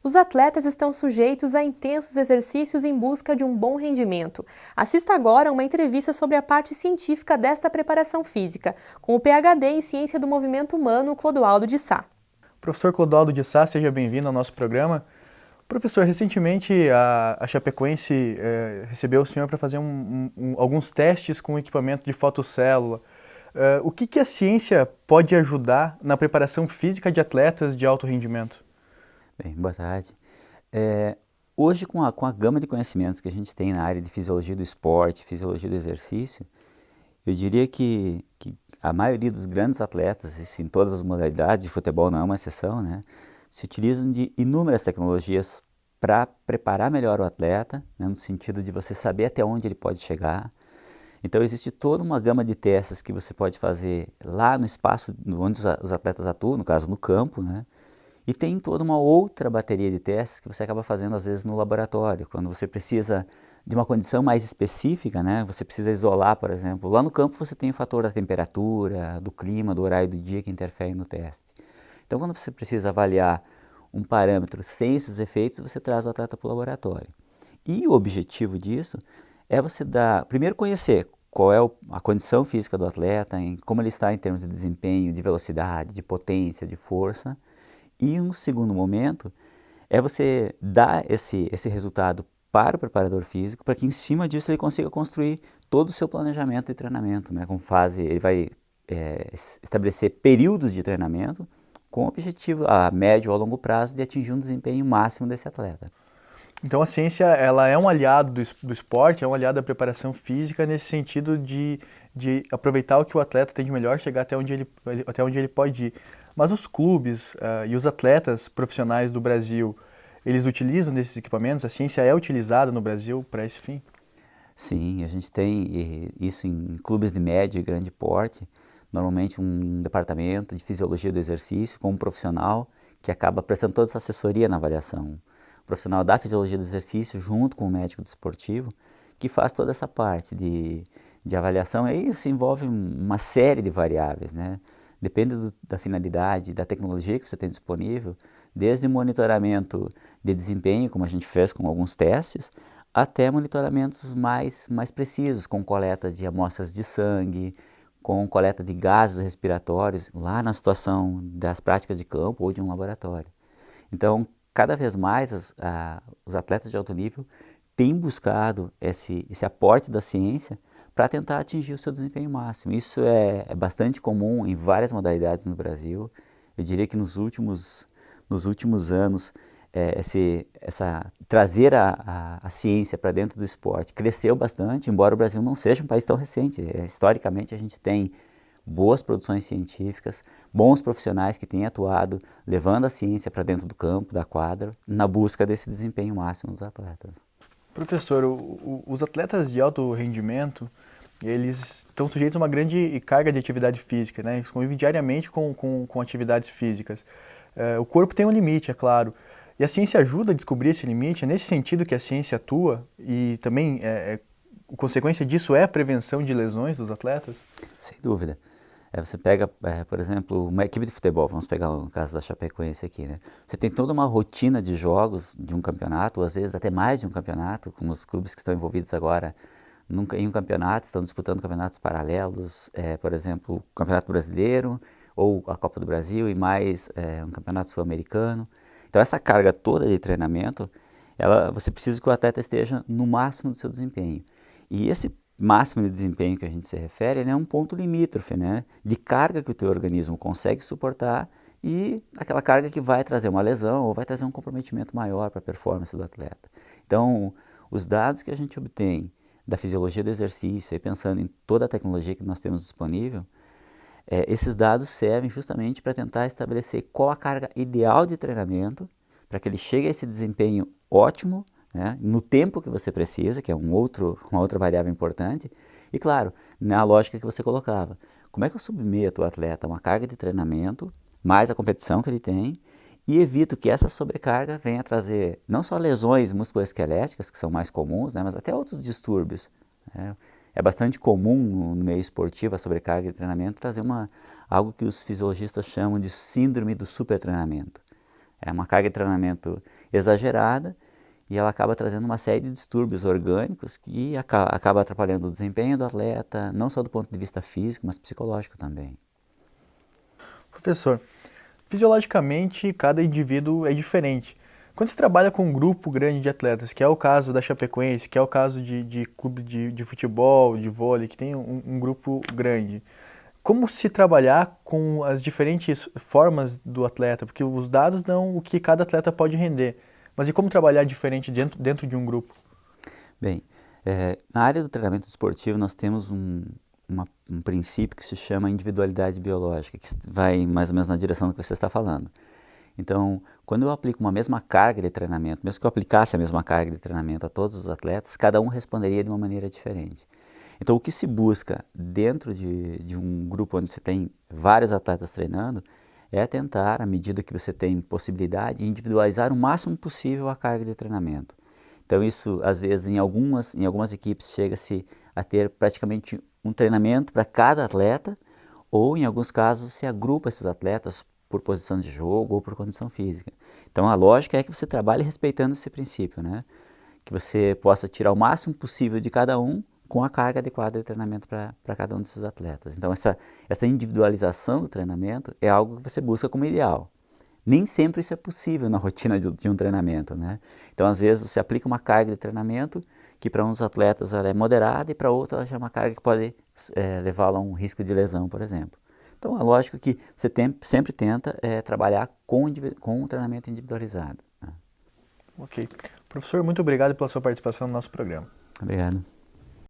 os atletas estão sujeitos a intensos exercícios em busca de um bom rendimento. Assista agora a uma entrevista sobre a parte científica desta preparação física, com o PhD em Ciência do Movimento Humano, Clodoaldo de Sá. Professor Clodoaldo de Sá, seja bem-vindo ao nosso programa. Professor, recentemente a Chapecoense recebeu o senhor para fazer alguns testes com equipamento de fotocélula. O que a ciência pode ajudar na preparação física de atletas de alto rendimento? Bem, boa tarde. Hoje, com a gama de conhecimentos que a gente tem na área de fisiologia do esporte, fisiologia do exercício, eu diria que a maioria dos grandes atletas, isso em todas as modalidades, de futebol não é uma exceção, né, se utilizam de inúmeras tecnologias para preparar melhor o atleta, né, no sentido de você saber até onde ele pode chegar. Então existe toda uma gama de testes que você pode fazer lá no espaço onde os atletas atuam, no caso no campo, né? E tem toda uma outra bateria de testes que você acaba fazendo às vezes no laboratório, quando você precisa de uma condição mais específica, né? Você precisa isolar, por exemplo. Lá no campo você tem o fator da temperatura, do clima, do horário do dia que interfere no teste. Então quando você precisa avaliar um parâmetro sem esses efeitos, você traz o atleta para o laboratório. E o objetivo disso é você primeiro conhecer qual é a condição física do atleta, como ele está em termos de desempenho, de velocidade, de potência, de força. E um segundo momento é você dar esse resultado para o preparador físico, para que em cima disso ele consiga construir todo o seu planejamento de treinamento, né? Com fase, ele vai estabelecer períodos de treinamento com o objetivo a médio ou a longo prazo de atingir um desempenho máximo desse atleta. Então a ciência ela é um aliado do esporte, é um aliado da preparação física nesse sentido de aproveitar o que o atleta tem de melhor, chegar até onde ele pode ir. Mas os clubes e os atletas profissionais do Brasil, eles utilizam desses equipamentos? A ciência é utilizada no Brasil para esse fim? Sim, a gente tem isso em clubes de médio e grande porte, normalmente um departamento de fisiologia do exercício com um profissional que acaba prestando toda essa assessoria na avaliação. O profissional da fisiologia do exercício junto com o médico desportivo que faz toda essa parte de avaliação. E isso envolve uma série de variáveis, né? Depende da finalidade, da tecnologia que você tem disponível, desde monitoramento de desempenho, como a gente fez com alguns testes, até monitoramentos mais precisos, com coleta de amostras de sangue, com coleta de gases respiratórios, lá na situação das práticas de campo ou de um laboratório. Então, cada vez mais os atletas de alto nível têm buscado esse aporte da ciência para tentar atingir o seu desempenho máximo. Isso é bastante comum em várias modalidades no Brasil. Eu diria que nos últimos anos, trazer a ciência para dentro do esporte cresceu bastante, embora o Brasil não seja um país tão recente. Historicamente, a gente tem boas produções científicas, bons profissionais que têm atuado, levando a ciência para dentro do campo, da quadra, na busca desse desempenho máximo dos atletas. Professor, os atletas de alto rendimento, eles estão sujeitos a uma grande carga de atividade física, né? Eles convivem diariamente com atividades físicas. O corpo tem um limite, é claro. E a ciência ajuda a descobrir esse limite? É nesse sentido que a ciência atua? E também, a consequência disso é a prevenção de lesões dos atletas? Sem dúvida. Você pega, por exemplo, uma equipe de futebol, vamos pegar o caso da Chapecoense aqui, né? Você tem toda uma rotina de jogos de um campeonato, ou às vezes até mais de um campeonato, como os clubes que estão envolvidos agora em um campeonato, estão disputando campeonatos paralelos, por exemplo, o Campeonato Brasileiro ou a Copa do Brasil e mais um campeonato sul-americano. Então essa carga toda de treinamento, você precisa que o atleta esteja no máximo do seu desempenho. E esse máximo de desempenho que a gente se refere, ele é um ponto limítrofe, né, de carga que o teu organismo consegue suportar e aquela carga que vai trazer uma lesão ou vai trazer um comprometimento maior para a performance do atleta. Então, os dados que a gente obtém da fisiologia do exercício, e pensando em toda a tecnologia que nós temos disponível, esses dados servem justamente para tentar estabelecer qual a carga ideal de treinamento para que ele chegue a esse desempenho ótimo, né, no tempo que você precisa, que é uma outra variável importante, e claro, na lógica que você colocava, como é que eu submeto o atleta a uma carga de treinamento, mais a competição que ele tem, e evito que essa sobrecarga venha trazer não só lesões musculoesqueléticas, que são mais comuns, né, mas até outros distúrbios, né. É bastante comum no meio esportivo a sobrecarga de treinamento trazer algo que os fisiologistas chamam de síndrome do supertreinamento. É uma carga de treinamento exagerada e ela acaba trazendo uma série de distúrbios orgânicos que acaba atrapalhando o desempenho do atleta, não só do ponto de vista físico, mas psicológico também. Professor, fisiologicamente cada indivíduo é diferente. Quando se trabalha com um grupo grande de atletas, que é o caso da Chapecoense, que é o caso de clube de futebol, de vôlei, que tem um grupo grande, como se trabalhar com as diferentes formas do atleta? Porque os dados dão o que cada atleta pode render, mas e como trabalhar diferente dentro de um grupo? Bem, na área do treinamento esportivo nós temos um princípio que se chama individualidade biológica, que vai mais ou menos na direção do que você está falando. Então, quando eu aplico uma mesma carga de treinamento, mesmo que eu aplicasse a mesma carga de treinamento a todos os atletas, cada um responderia de uma maneira diferente. Então, o que se busca dentro de um grupo onde você tem vários atletas treinando é tentar, à medida que você tem possibilidade, individualizar o máximo possível a carga de treinamento. Então, isso, às vezes, em algumas equipes, chega-se a ter praticamente um treinamento para cada atleta, ou, em alguns casos, se agrupa esses atletas por posição de jogo ou por condição física. Então, a lógica é que você trabalhe respeitando esse princípio, né? Que você possa tirar o máximo possível de cada um com a carga adequada de treinamento para cada um desses atletas. Então, essa individualização do treinamento é algo que você busca como ideal. Nem sempre isso é possível na rotina de um treinamento, né? Então, às vezes, você aplica uma carga de treinamento que para uns atletas ela é moderada e para outros ela já é uma carga que pode levá-lo a um risco de lesão, por exemplo. Então, é lógico que você sempre tenta trabalhar com um treinamento individualizado, né? Ok. Professor, muito obrigado pela sua participação no nosso programa. Obrigado.